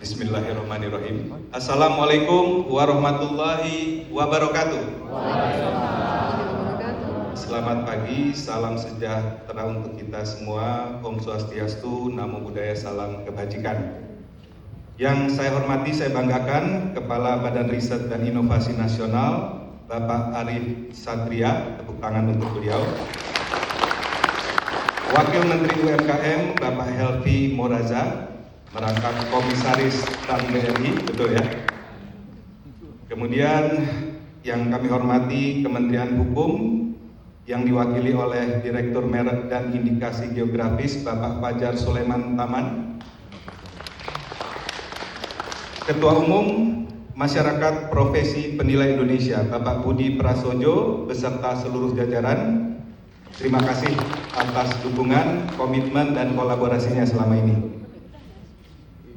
Bismillahirrahmanirrahim. Assalamualaikum warahmatullahi wabarakatuh. Selamat pagi, salam sejahtera untuk kita semua. Om Swastiastu, Namo Buddhaya, salam kebajikan. Yang saya hormati, saya banggakan Kepala Badan Riset dan Inovasi Nasional, Bapak Arif Satria, tepuk tangan untuk beliau. Wakil Menteri UMKM, Bapak Helvi Moraza, merangkap Komisaris Bank BRI, betul ya. Kemudian yang kami hormati Kementerian Hukum yang diwakili oleh Direktur Merek dan Indikasi Geografis Bapak Fajar Sulaiman Taman. Ketua Umum Masyarakat Profesi Penilai Indonesia Bapak Budi Prasojo beserta seluruh jajaran. Terima kasih atas dukungan, komitmen, dan kolaborasinya selama ini.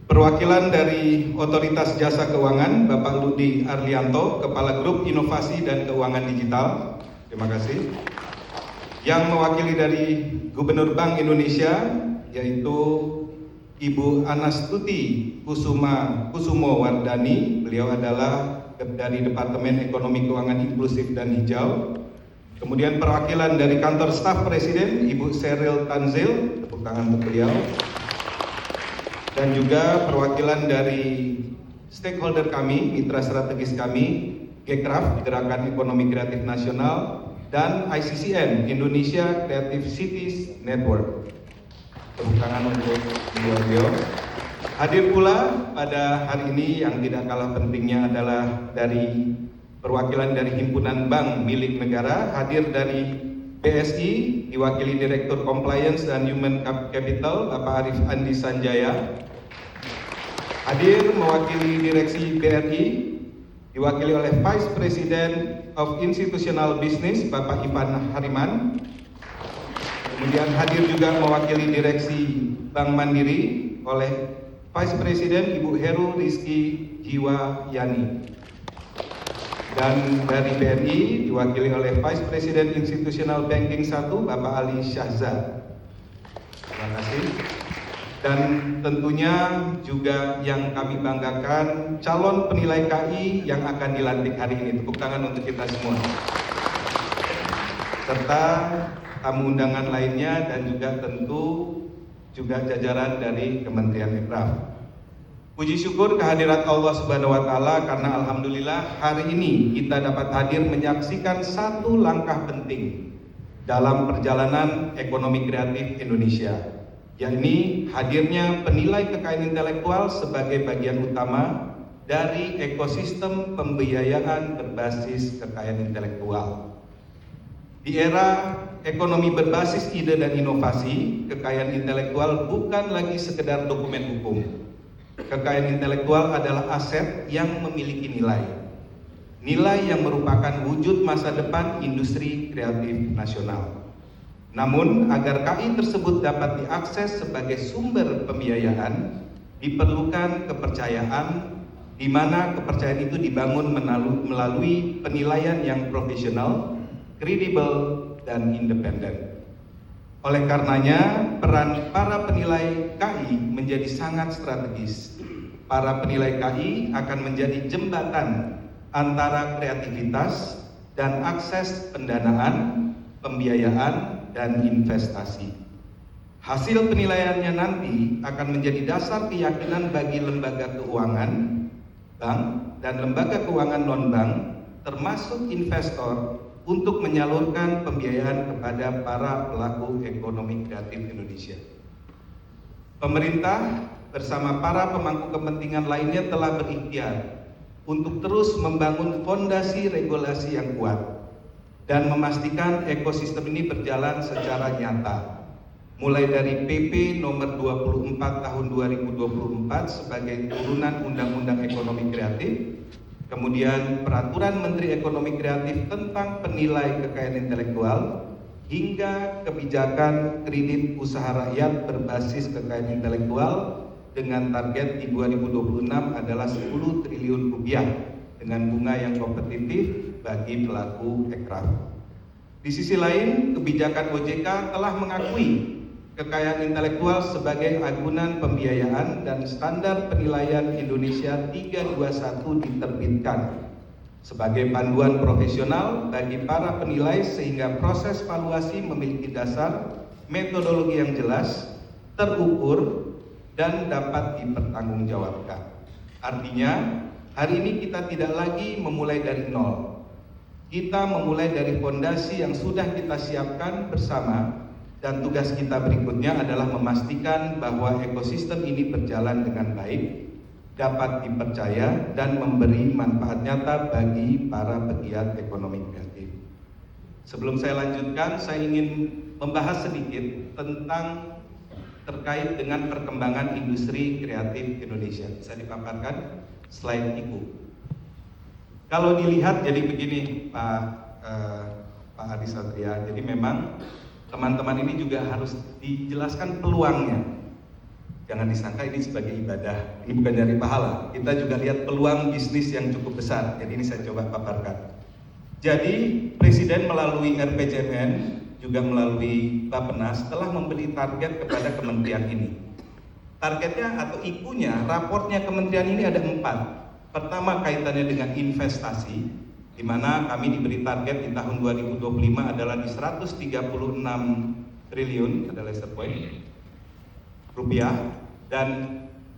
Perwakilan dari Otoritas Jasa Keuangan, Bapak Ludi Arlianto, Kepala Grup Inovasi dan Keuangan Digital. Terima kasih. Yang mewakili dari Gubernur Bank Indonesia, yaitu Ibu Anastuti Kusumo Wardani. Beliau adalah dari Departemen Ekonomi Keuangan Inklusif dan Hijau. Kemudian perwakilan dari Kantor Staf Presiden, Ibu Sheryl Tanzil, tepuk tangan untuk beliau. Dan juga perwakilan dari stakeholder kami, mitra strategis kami, GCRAF, Gerakan Ekonomi Kreatif Nasional, dan ICCN, Indonesia Creative Cities Network. Tepuk tangan untuk beliau. Hadir pula pada hari ini yang tidak kalah pentingnya adalah dari perwakilan dari Himpunan Bank Milik Negara, hadir dari BSI, diwakili Direktur Compliance dan Human Capital, Bapak Arif Andi Sanjaya. Hadir mewakili Direksi BRI, diwakili oleh Vice President of Institutional Business, Bapak Ivan Hariman. Kemudian hadir juga mewakili Direksi Bank Mandiri oleh Vice President Ibu Heru Rizky Jiwa Yani. Dan dari BRI diwakili oleh Vice President Institutional Banking 1, Bapak Ali Syahzad. Terima kasih. Dan tentunya juga yang kami banggakan, calon penilai KI yang akan dilantik hari ini. Tepuk tangan untuk kita semua. Serta tamu undangan lainnya dan juga tentu juga jajaran dari Kementerian Ekraf. Puji syukur kehadirat Allah Subhanahu wa Ta'ala, karena alhamdulillah hari ini kita dapat hadir menyaksikan satu langkah penting dalam perjalanan ekonomi kreatif Indonesia, yakni hadirnya penilai kekayaan intelektual sebagai bagian utama dari ekosistem pembiayaan berbasis kekayaan intelektual. Di era ekonomi berbasis ide dan inovasi, kekayaan intelektual bukan lagi sekedar dokumen hukum. Kekayaan intelektual adalah aset yang memiliki nilai. Nilai yang merupakan wujud masa depan industri kreatif nasional. Namun, agar KI tersebut dapat diakses sebagai sumber pembiayaan, diperlukan kepercayaan, di mana kepercayaan itu dibangun melalui penilaian yang profesional, kredibel, dan independen. Oleh karenanya, peran para penilai KI menjadi sangat strategis. Para penilai KI akan menjadi jembatan antara kreativitas dan akses pendanaan, pembiayaan, dan investasi. Hasil penilaiannya nanti akan menjadi dasar keyakinan bagi lembaga keuangan, bank, dan lembaga keuangan non-bank, termasuk investor, untuk menyalurkan pembiayaan kepada para pelaku ekonomi kreatif Indonesia. Pemerintah bersama para pemangku kepentingan lainnya telah berikhtiar untuk terus membangun fondasi regulasi yang kuat dan memastikan ekosistem ini berjalan secara nyata, mulai dari PP nomor 24 tahun 2024 sebagai turunan Undang-Undang Ekonomi Kreatif, kemudian Peraturan Menteri Ekonomi Kreatif tentang penilai kekayaan intelektual, hingga kebijakan kredit usaha rakyat berbasis kekayaan intelektual dengan target di 2026 adalah 10 triliun rupiah dengan bunga yang kompetitif bagi pelaku ekraf. Di sisi lain, kebijakan OJK telah mengakui kekayaan intelektual sebagai agunan pembiayaan dan standar penilaian Indonesia 321 diterbitkan sebagai panduan profesional bagi para penilai sehingga proses valuasi memiliki dasar metodologi yang jelas, terukur, dan dapat dipertanggungjawabkan. Artinya, hari ini kita tidak lagi memulai dari nol. Kita memulai dari fondasi yang sudah kita siapkan bersama, dan tugas kita berikutnya adalah memastikan bahwa ekosistem ini berjalan dengan baik, dapat dipercaya, dan memberi manfaat nyata bagi para pegiat ekonomi kreatif. Sebelum saya lanjutkan, saya ingin membahas sedikit tentang terkait dengan perkembangan industri kreatif Indonesia. Bisa dipaparkan slide itu. Kalau dilihat jadi begini, Pak Adi Satria. Jadi memang teman-teman ini juga harus dijelaskan peluangnya. Jangan disangka ini sebagai ibadah, ini bukan dari pahala. Kita juga lihat peluang bisnis yang cukup besar. Jadi ini saya coba paparkan. Jadi Presiden melalui RPJMN juga melalui Bappenas telah memberi target kepada kementerian ini. Targetnya atau IKU-nya, raportnya kementerian ini ada 4. Pertama kaitannya dengan investasi, di mana kami diberi target di tahun 2025 adalah di 136 triliun, ada laser point, rupiah, dan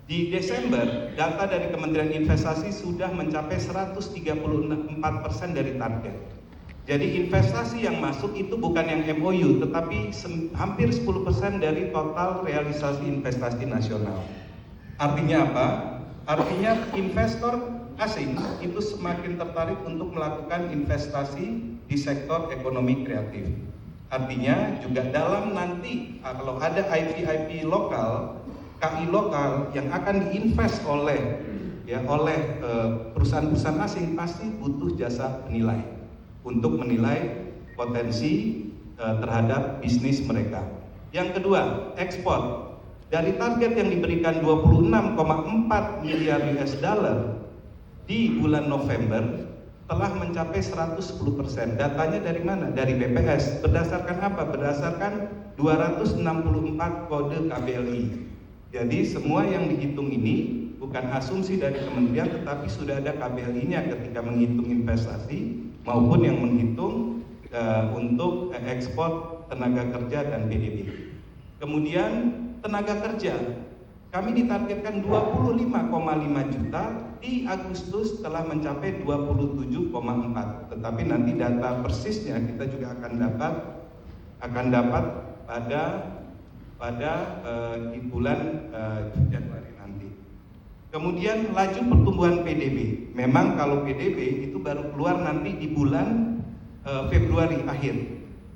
di Desember data dari Kementerian Investasi sudah mencapai 134% dari target. Jadi investasi yang masuk itu bukan yang MOU, tetapi hampir 10% dari total realisasi investasi nasional. Artinya apa? Artinya investor asing itu semakin tertarik untuk melakukan investasi di sektor ekonomi kreatif. Artinya juga dalam nanti kalau ada IP lokal, KI lokal yang akan diinvest oleh perusahaan-perusahaan asing pasti butuh jasa penilai untuk menilai potensi terhadap bisnis mereka. Yang kedua, ekspor. Dari target yang diberikan 26,4 miliar US dollar di bulan November telah mencapai 110%. Datanya dari mana? Dari BPS. Berdasarkan apa? Berdasarkan 264 kode KBLI. Jadi semua yang dihitung ini bukan asumsi dari kementerian, tetapi sudah ada KBLI-nya ketika menghitung investasi maupun yang menghitung untuk ekspor tenaga kerja dan PDB. Kemudian tenaga kerja, kami ditargetkan 25,5 juta, di Agustus telah mencapai 27,4. Tetapi nanti data persisnya kita juga akan dapat pada di bulan Januari nanti. Kemudian laju pertumbuhan PDB. Memang kalau PDB itu baru keluar nanti di bulan Februari akhir.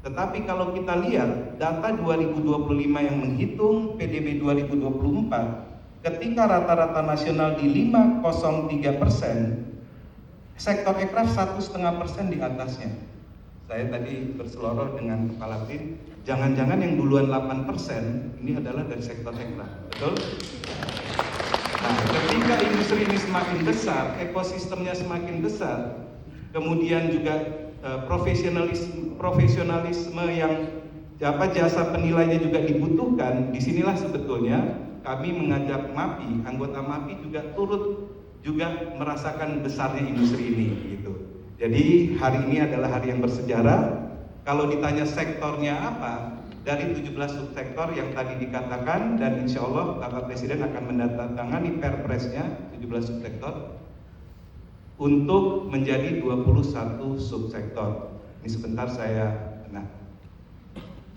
Tetapi kalau kita lihat data 2025 yang menghitung PDB 2024, ketika rata-rata nasional di 5,03%, sektor ekraf 1,5% di atasnya. Saya tadi berseloroh dengan kepala tim, jangan-jangan yang duluan 8% ini adalah dari sektor ekraf, betul? Nah, ketika industri ini semakin besar, ekosistemnya semakin besar, kemudian juga profesionalisme yang jasa penilainya juga dibutuhkan. Disinilah sebetulnya kami mengajak MAPI, anggota MAPI juga turut juga merasakan besarnya industri ini gitu. Jadi hari ini adalah hari yang bersejarah. Kalau ditanya sektornya apa, dari 17 subsektor yang tadi dikatakan, dan insya Allah Bapak Presiden akan mendatangani perpresnya 17 subsektor untuk menjadi 21 subsektor. Ini sebentar saya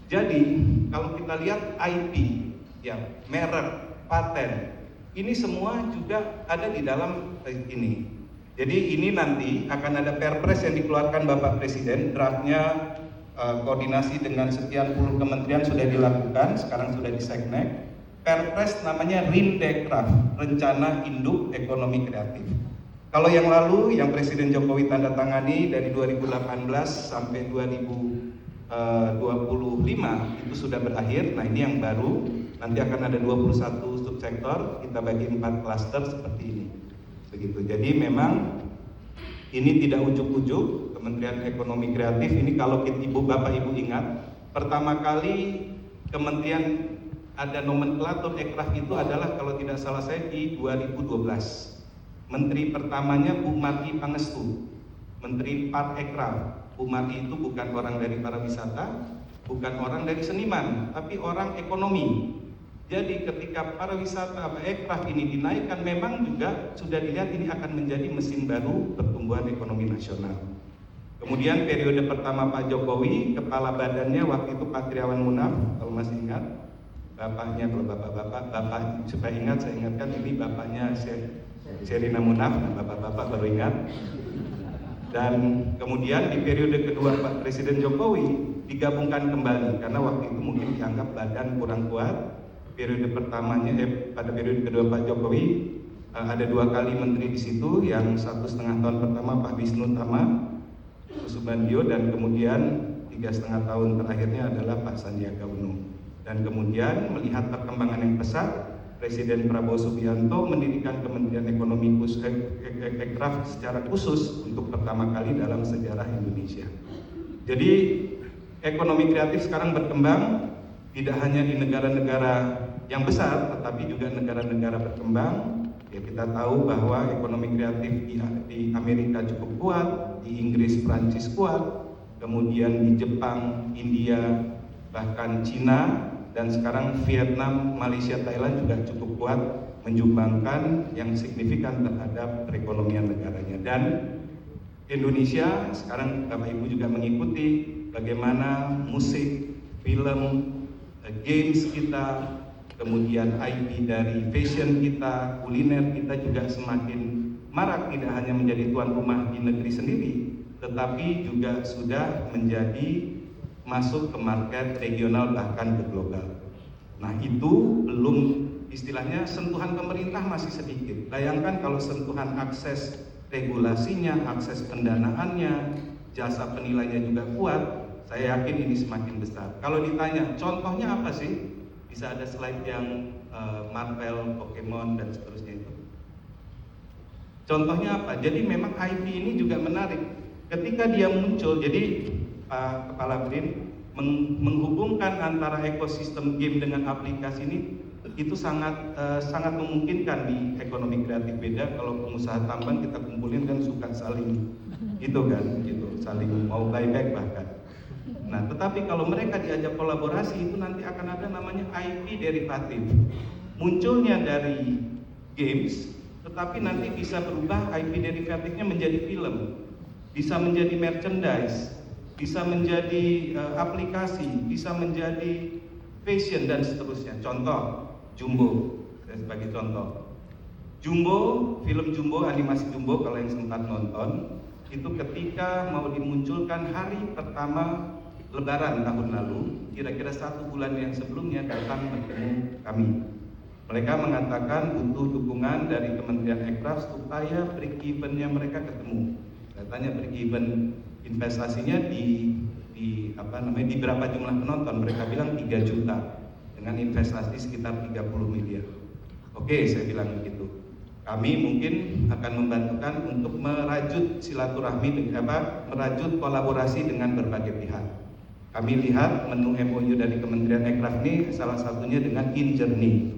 Jadi kalau kita lihat IP, ya, merek, paten, ini semua juga ada di dalam ini. Jadi ini nanti akan ada perpres yang dikeluarkan Bapak Presiden, draftnya koordinasi dengan sekian puluh kementerian sudah dilakukan, sekarang sudah di Seknek. Perpres namanya Rindekraf, Rencana Induk Ekonomi Kreatif. Kalau yang lalu, yang Presiden Jokowi tanda tangani dari 2018 sampai 2025 itu sudah berakhir. Nah ini yang baru, nanti akan ada 21 subsektor, kita bagi 4 klaster seperti ini. Begitu. Jadi memang ini tidak ujuk-ujuk. Kementerian Ekonomi Kreatif ini kalau Bapak Ibu ingat, pertama kali Kementerian ada nomenklatur ekraf itu adalah kalau tidak salah saya di 2012. Menteri pertamanya Bu Marti Pangestu, Menteri Parekraf. Bu Marti itu bukan orang dari pariwisata, bukan orang dari seniman, tapi orang ekonomi. Jadi ketika pariwisata ekraf ini dinaikkan, memang juga sudah dilihat ini akan menjadi mesin baru pertumbuhan ekonomi nasional. Kemudian periode pertama Pak Jokowi, kepala badannya waktu itu Pak Triawan Munaf, kalau masih ingat, bapaknya, kalau bapak supaya ingat, saya ingatkan ini bapaknya Sherina Munaf, bapak-bapak baru ingat. Dan kemudian di periode kedua Pak Presiden Jokowi digabungkan kembali karena waktu itu mungkin dianggap badan kurang kuat. Periode pertamanya, pada periode kedua Pak Jokowi ada 2 kali menteri di situ, yang 1,5 tahun pertama Pak Wisnu Tama Kusubandio, dan kemudian 3,5 tahun terakhirnya adalah Pak Sandiaga Uno. Dan kemudian melihat perkembangan yang pesat, Presiden Prabowo Subianto mendirikan Kementerian Ekonomi Ekraf secara khusus untuk pertama kali dalam sejarah Indonesia. Jadi ekonomi kreatif sekarang berkembang tidak hanya di negara-negara yang besar, tetapi juga negara-negara berkembang. Ya, kita tahu bahwa ekonomi kreatif di Amerika cukup kuat, di Inggris, Prancis kuat, kemudian di Jepang, India, bahkan Cina, dan sekarang Vietnam, Malaysia, Thailand juga cukup kuat menyumbangkan yang signifikan terhadap perekonomian negaranya. Dan Indonesia sekarang Bapak Ibu juga mengikuti bagaimana musik, film, games kita, kemudian IP dari fashion kita, kuliner kita juga semakin marak, tidak hanya menjadi tuan rumah di negeri sendiri, tetapi juga sudah menjadi masuk ke market regional bahkan ke global. Nah, itu belum, istilahnya sentuhan pemerintah masih sedikit. Bayangkan kalau sentuhan akses regulasinya, akses pendanaannya, jasa penilainya juga kuat, saya yakin ini semakin besar. Kalau ditanya contohnya apa sih? Bisa ada slide yang Marvel, Pokemon dan seterusnya itu. Contohnya apa? Jadi memang IP ini juga menarik. Ketika dia muncul, jadi Pak Kepala BRIN menghubungkan antara ekosistem game dengan aplikasi ini, itu sangat memungkinkan di ekonomi kreatif. Beda kalau pengusaha tambang kita kumpulin kan suka saling gitu kan, gitu, saling mau buyback bahkan. Nah, tetapi kalau mereka diajak kolaborasi, itu nanti akan ada namanya IP derivatif. Munculnya dari games, tetapi nanti bisa berubah IP derivatifnya menjadi film, bisa menjadi merchandise, bisa menjadi aplikasi, bisa menjadi fashion dan seterusnya. Contoh, Jumbo, sebagai contoh. Jumbo, film Jumbo, animasi Jumbo kalau yang sempat nonton, itu ketika mau dimunculkan hari pertama Lebaran tahun lalu, kira-kira 1 bulan yang sebelumnya datang bertemu kami. Mereka mengatakan butuh dukungan dari Kementerian Ekraf supaya break even-nya mereka ketemu. Katanya break even investasinya di berapa jumlah penonton? Mereka bilang 3 juta dengan investasi sekitar 30 miliar. Oke, saya bilang begitu. Kami mungkin akan membantukan untuk merajut silaturahmi, merajut kolaborasi dengan berbagai pihak. Kami lihat menu MOU dari Kementerian Ekraf ini salah satunya dengan InJourney.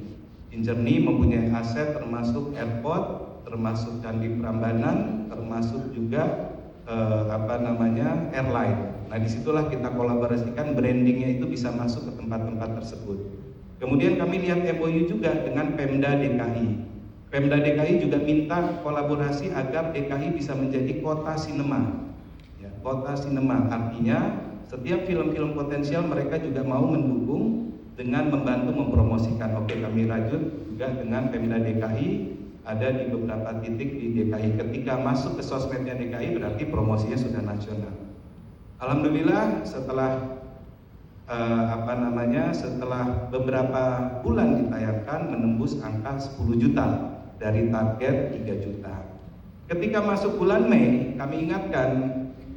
InJourney mempunyai aset termasuk airport, termasuk Candi Prambanan, termasuk juga airline. Nah, disitulah kita kolaborasikan, brandingnya itu bisa masuk ke tempat-tempat tersebut. Kemudian kami lihat MOU juga dengan Pemda DKI. Pemda DKI juga minta kolaborasi agar DKI bisa menjadi kota sinema. Ya, kota sinema artinya setiap film-film potensial mereka juga mau mendukung dengan membantu mempromosikan. Oke, kami rajut juga dengan Pemda DKI, ada di beberapa titik di DKI. Ketika masuk ke sosmednya DKI berarti promosinya sudah nasional. Alhamdulillah setelah setelah beberapa bulan ditayangkan menembus angka 10 juta dari target 3 juta. Ketika masuk bulan Mei, kami ingatkan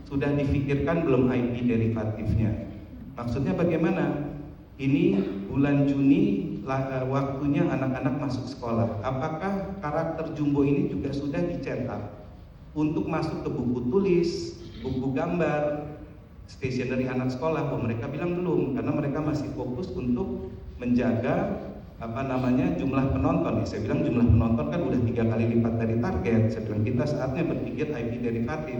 sudah difikirkan belum IP derivatifnya. Maksudnya bagaimana? Ini bulan Juni waktunya anak-anak masuk sekolah. Apakah karakter Jumbo ini juga sudah dicetak untuk masuk ke buku tulis, buku gambar, stationery anak sekolah? Mereka bilang belum, karena mereka masih fokus untuk menjaga jumlah penonton. Saya bilang jumlah penonton kan udah 3 kali lipat dari target. Saya bilang kita saatnya berpikir IP derivatif.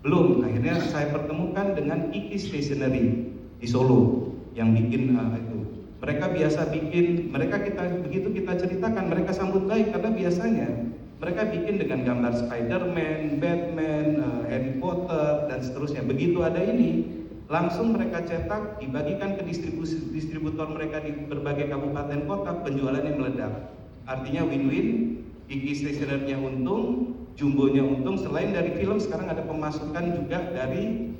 Belum, akhirnya saya pertemukan dengan Iki Stationery di Solo yang bikin itu. Mereka biasa bikin, begitu kita ceritakan, mereka sambut baik karena biasanya mereka bikin dengan gambar Spider-Man, Batman, Harry Potter dan seterusnya. Begitu ada ini, langsung mereka cetak, dibagikan ke distributor mereka di berbagai kabupaten kota, penjualannya meledak. Artinya win-win, Iki Stationery-nya untung, Jumbo-nya untung. Selain dari film, sekarang ada pemasukan juga dari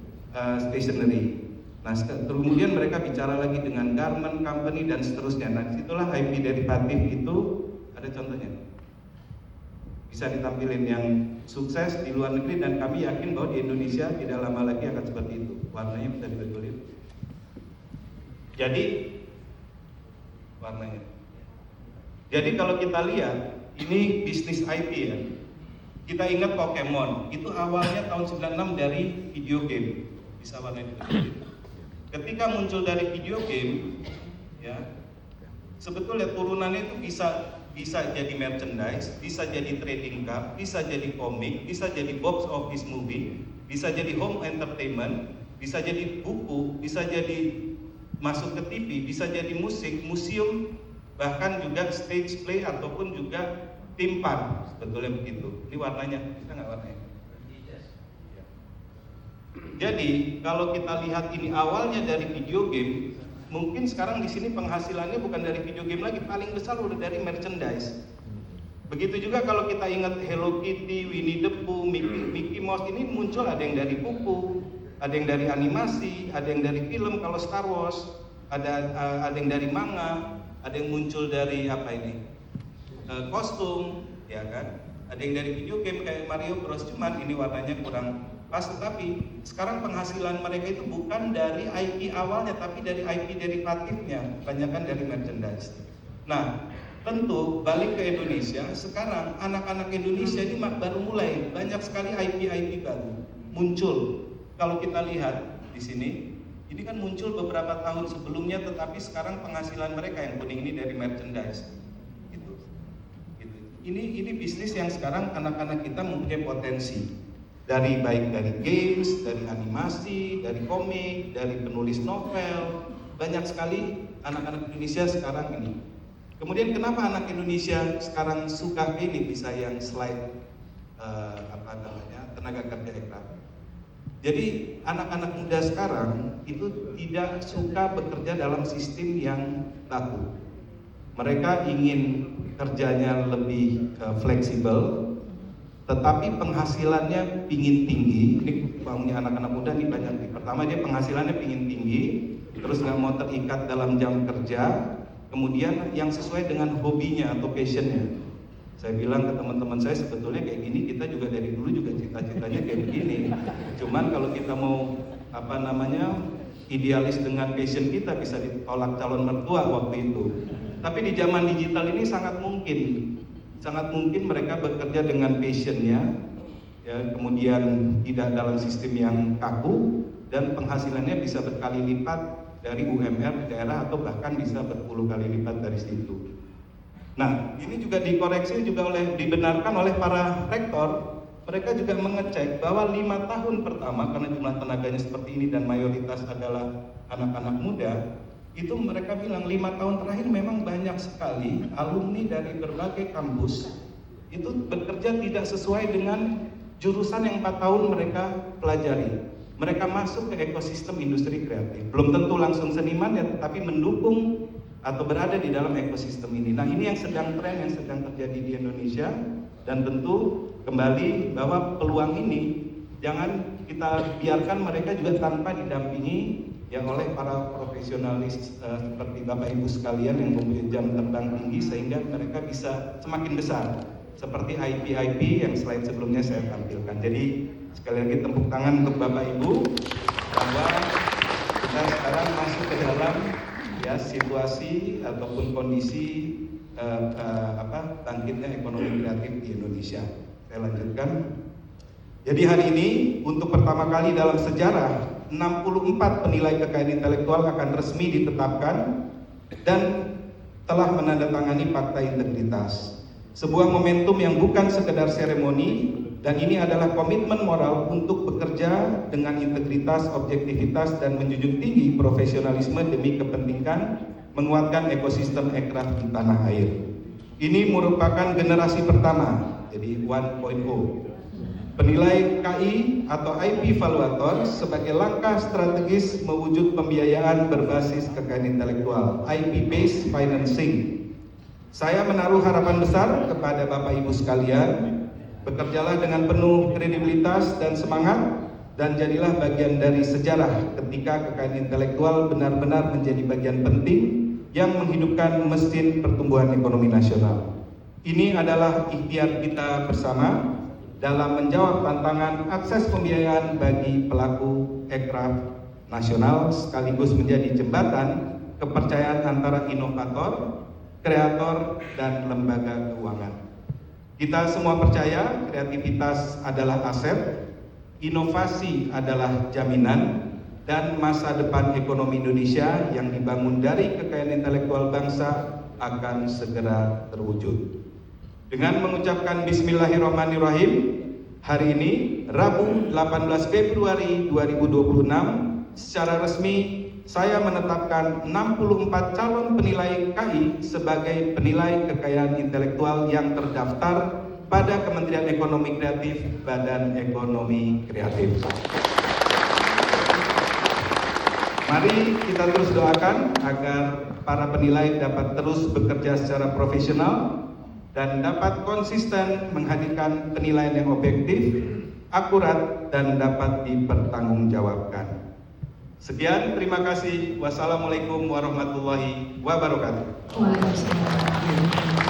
stationery. Nah, kemudian mereka bicara lagi dengan garment company dan seterusnya. Nah, disitulah IP derivatif itu ada contohnya. Bisa ditampilin yang sukses di luar negeri, dan kami yakin bahwa di Indonesia tidak lama lagi akan seperti itu. Warnanya bisa dibetulin. Jadi warnanya. Jadi kalau kita lihat ini bisnis IP ya. Kita ingat Pokemon, itu awalnya tahun 96 dari video game. Bisa warnanya dibetulin. Ketika muncul dari video game, ya, sebetulnya turunannya itu bisa jadi merchandise, bisa jadi trading card, bisa jadi komik, bisa jadi box office movie, bisa jadi home entertainment, bisa jadi buku, bisa jadi masuk ke TV, bisa jadi musik, museum, bahkan juga stage play ataupun juga theme park. Sebetulnya begitu. Ini warnanya, bisa nggak warnanya? Jadi kalau kita lihat ini awalnya dari video game, mungkin sekarang di sini penghasilannya bukan dari video game lagi, paling besar udah dari merchandise. Begitu juga kalau kita ingat Hello Kitty, Winnie the Pooh, Mickey Mouse, ini muncul ada yang dari buku, ada yang dari animasi, ada yang dari film kalau Star Wars, ada yang dari manga, ada yang muncul dari kostum, ya kan? Ada yang dari video game kayak Mario Bros, cuman ini warnanya kurang pas. Tetapi sekarang penghasilan mereka itu bukan dari IP awalnya, tapi dari IP derivatifnya, kebanyakan dari merchandise. Nah, tentu balik ke Indonesia, sekarang anak-anak Indonesia ini baru mulai banyak sekali IP baru muncul. Kalau kita lihat di sini, ini kan muncul beberapa tahun sebelumnya, tetapi sekarang penghasilan mereka yang kuning ini dari merchandise. Ini bisnis yang sekarang anak-anak kita mempunyai potensi. Baik dari games, dari animasi, dari komik, dari penulis novel, banyak sekali anak-anak Indonesia sekarang ini. Kemudian kenapa anak Indonesia sekarang suka ini, bisa yang slide tenaga kerja ekstrak. Jadi anak-anak muda sekarang itu tidak suka bekerja dalam sistem yang kaku. Mereka ingin kerjanya lebih fleksibel, tetapi penghasilannya pingin tinggi. Ini maunya anak-anak muda nih banyak nih. Pertama, dia penghasilannya pingin tinggi, terus nggak mau terikat dalam jam kerja, kemudian yang sesuai dengan hobinya atau passionnya. Saya bilang ke teman-teman saya, sebetulnya kayak gini kita juga dari dulu juga cita-citanya kayak begini. Cuman kalau kita mau idealis dengan passion kita, bisa ditolak calon mertua waktu itu. Tapi di zaman digital ini sangat mungkin mereka bekerja dengan passionnya, ya, kemudian tidak dalam sistem yang kaku, dan penghasilannya bisa berkali lipat dari UMR di daerah, atau bahkan bisa berpuluh kali lipat dari situ. Nah, ini juga dikoreksi juga dibenarkan oleh para rektor. Mereka juga mengecek bahwa 5 tahun pertama, karena jumlah tenaganya seperti ini dan mayoritas adalah anak-anak muda, itu mereka bilang 5 tahun terakhir memang banyak sekali alumni dari berbagai kampus itu bekerja tidak sesuai dengan jurusan yang 4 tahun mereka pelajari. Mereka masuk ke ekosistem industri kreatif, belum tentu langsung seniman ya, tetapi mendukung atau berada di dalam ekosistem ini. Nah, ini yang sedang tren, yang sedang terjadi di Indonesia, dan tentu kembali bahwa peluang ini jangan kita biarkan mereka juga tanpa didampingi yang oleh para profesionalis seperti Bapak Ibu sekalian yang mempunyai jam terbang tinggi, sehingga mereka bisa semakin besar seperti IP yang slide sebelumnya saya tampilkan. Jadi sekali lagi tepuk tangan untuk Bapak Ibu bahwa kita sekarang masuk ke dalam ya situasi ataupun kondisi bangkitnya ekonomi kreatif di Indonesia. Saya lanjutkan. Jadi hari ini untuk pertama kali dalam sejarah 64 penilai kekayaan intelektual akan resmi ditetapkan dan telah menandatangani Fakta Integritas. Sebuah momentum yang bukan sekedar seremoni, dan ini adalah komitmen moral untuk bekerja dengan integritas, objektivitas, dan menjunjung tinggi profesionalisme demi kepentingan menguatkan ekosistem ekraf di tanah air. Ini merupakan generasi pertama, jadi 1.0. Penilai KI atau IP Valuator sebagai langkah strategis mewujud pembiayaan berbasis kekayaan intelektual, IP-based financing. Saya menaruh harapan besar kepada Bapak Ibu sekalian, bekerjalah dengan penuh kredibilitas dan semangat, dan jadilah bagian dari sejarah ketika kekayaan intelektual benar-benar menjadi bagian penting yang menghidupkan mesin pertumbuhan ekonomi nasional. Ini adalah ikhtiar kita bersama dalam menjawab tantangan akses pembiayaan bagi pelaku ekraf nasional, sekaligus menjadi jembatan kepercayaan antara inovator, kreator, dan lembaga keuangan. Kita semua percaya kreativitas adalah aset, inovasi adalah jaminan, dan masa depan ekonomi Indonesia yang dibangun dari kekayaan intelektual bangsa akan segera terwujud. Dengan mengucapkan Bismillahirrahmanirrahim, hari ini Rabu 18 Februari 2026 secara resmi saya menetapkan 64 calon penilai KI sebagai penilai kekayaan intelektual yang terdaftar pada Kementerian Ekonomi Kreatif, Badan Ekonomi Kreatif. Mari kita terus doakan agar para penilai dapat terus bekerja secara profesional dan dapat konsisten menghadirkan penilaian yang objektif, akurat, dan dapat dipertanggungjawabkan. Sekian, terima kasih. Wassalamualaikum warahmatullahi wabarakatuh. Waalaikumsalam.